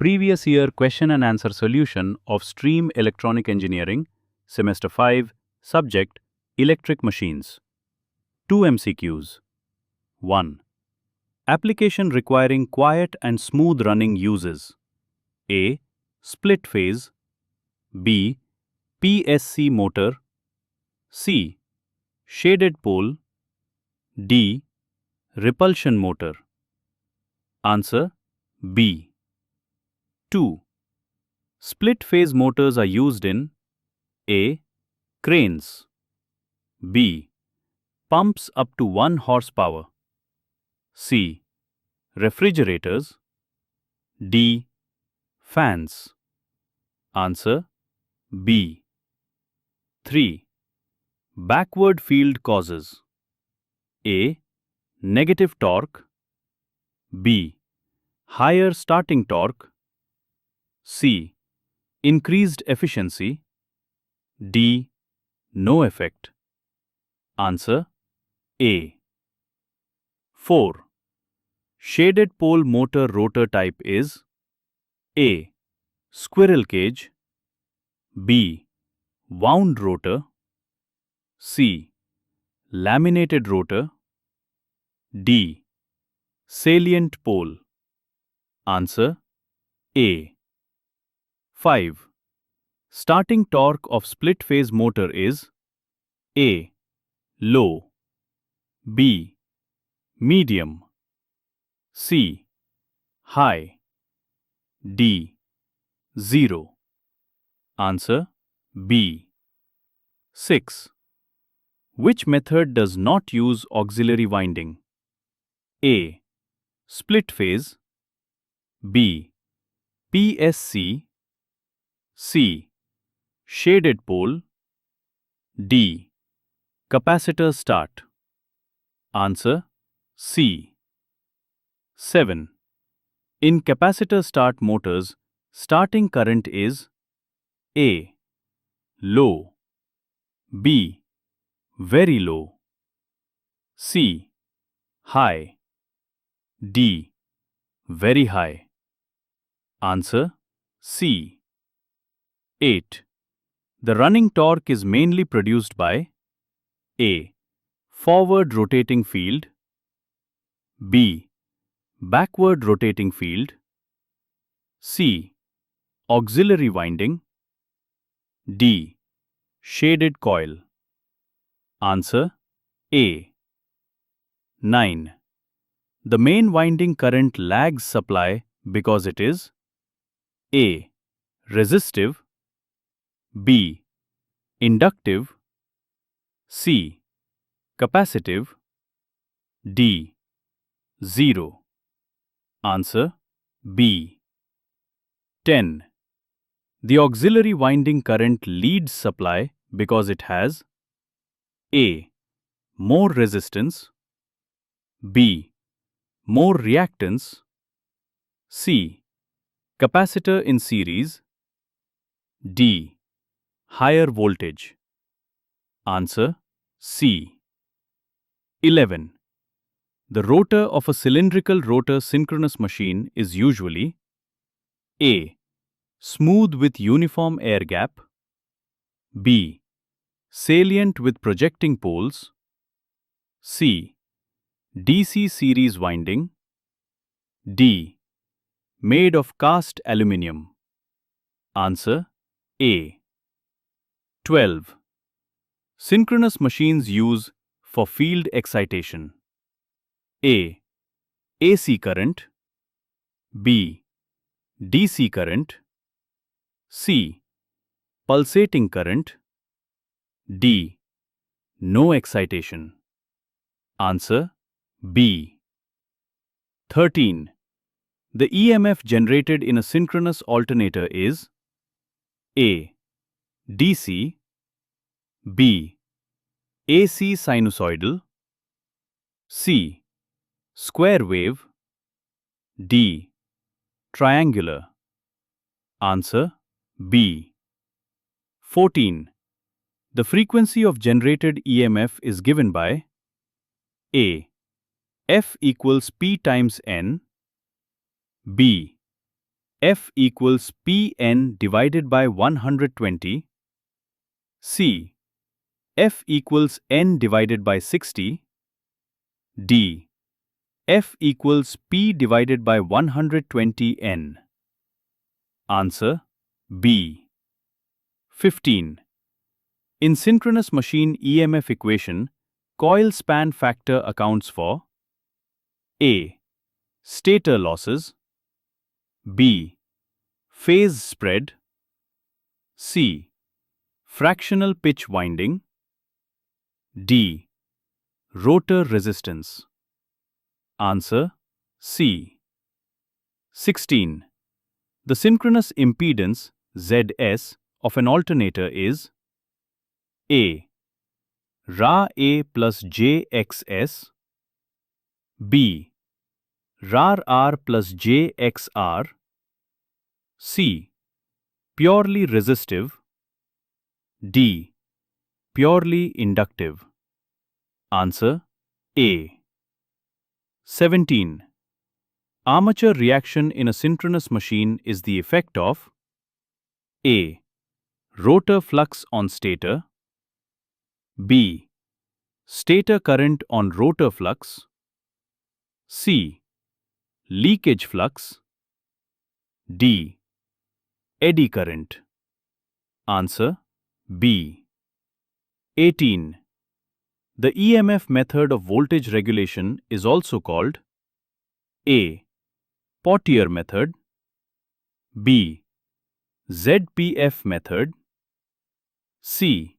Previous year question and answer solution of Stream Electronic Engineering, Semester 5, Subject Electric Machines. 2 MCQs. 1. Application requiring quiet and smooth running uses. A. Split phase. B. PSC motor. C. Shaded pole. D. Repulsion motor. Answer B. 2. Split phase motors are used in A. Cranes. B. Pumps up to 1 horsepower. C. Refrigerators. D. Fans. Answer B. 3. Backward field causes. A. Negative torque. B. Higher starting torque. C. Increased efficiency. D. No effect. Answer A. 4. Shaded pole motor rotor type is A. Squirrel cage. B. Wound rotor. C. Laminated rotor. D. Salient pole. Answer A. 5. Starting torque of split phase motor is A. Low. B. Medium. C. High. D. 0. Answer B. 6. Which method does not use auxiliary winding? A. Split phase. B. PSC. C. Shaded pole. D. Capacitor start. Answer C. 7. In capacitor start motors, starting current is A. Low. B. Very low. C. High. D. Very high. Answer C. 8. The running torque is mainly produced by A. Forward rotating field. B. Backward rotating field. C. Auxiliary winding. D. Shaded coil. Answer A. 9. The main winding current lags supply because it is A. Resistive. B. Inductive. C. Capacitive. D. 0. Answer B. 10. The auxiliary winding current leads supply because it has A. More resistance. B. More reactance. C. Capacitor in series. D. Higher voltage. Answer C. 11. The rotor of a cylindrical rotor synchronous machine is usually A. Smooth with uniform air gap. B. Salient with projecting poles. C. DC series winding. D. Made of cast aluminium. Answer A. 12. Synchronous machines use for field excitation. A. AC current. B. DC current. C. Pulsating current. D. No excitation. Answer B. 13. The EMF generated in a synchronous alternator is A. DC. B. AC sinusoidal. C. Square wave. D. Triangular. Answer B. 14. The frequency of generated EMF is given by A. F equals P times N. B. F equals Pn divided by 120. C. F equals N divided by 60. D. F equals P divided by 120N. Answer B. 15. In synchronous machine EMF equation, coil span factor accounts for A. Stator losses, B. Phase spread, C. Fractional pitch winding, D. Rotor resistance. Answer C. 16. The synchronous impedance ZS of an alternator is A. Ra A plus JXS, B. Rar R plus JXR, C. Purely resistive, D. Purely inductive. Answer A. 17. Armature reaction in a synchronous machine is the effect of A. Rotor flux on stator, B. Stator current on rotor flux, C. Leakage flux, D. Eddy current. Answer B. 18. The EMF method of voltage regulation is also called A. Pottier method, B. ZPF method, C.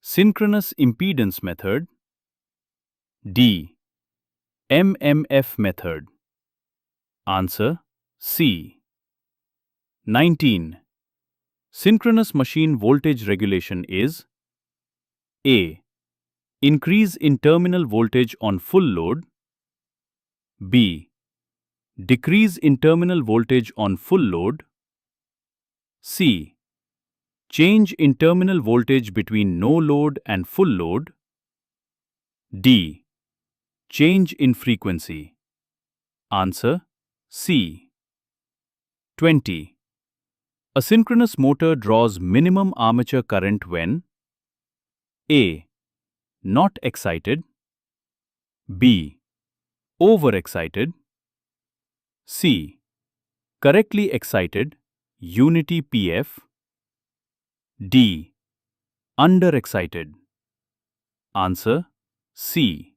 Synchronous impedance method, D. MMF method. Answer C. 19. Synchronous machine voltage regulation is A. Increase in terminal voltage on full load, B. Decrease in terminal voltage on full load, C. Change in terminal voltage between no load and full load, D. Change in frequency. Answer C. 20. A synchronous motor draws minimum armature current when A. Not excited, B. Overexcited, C. Correctly excited, unity PF, D. Underexcited. Answer C.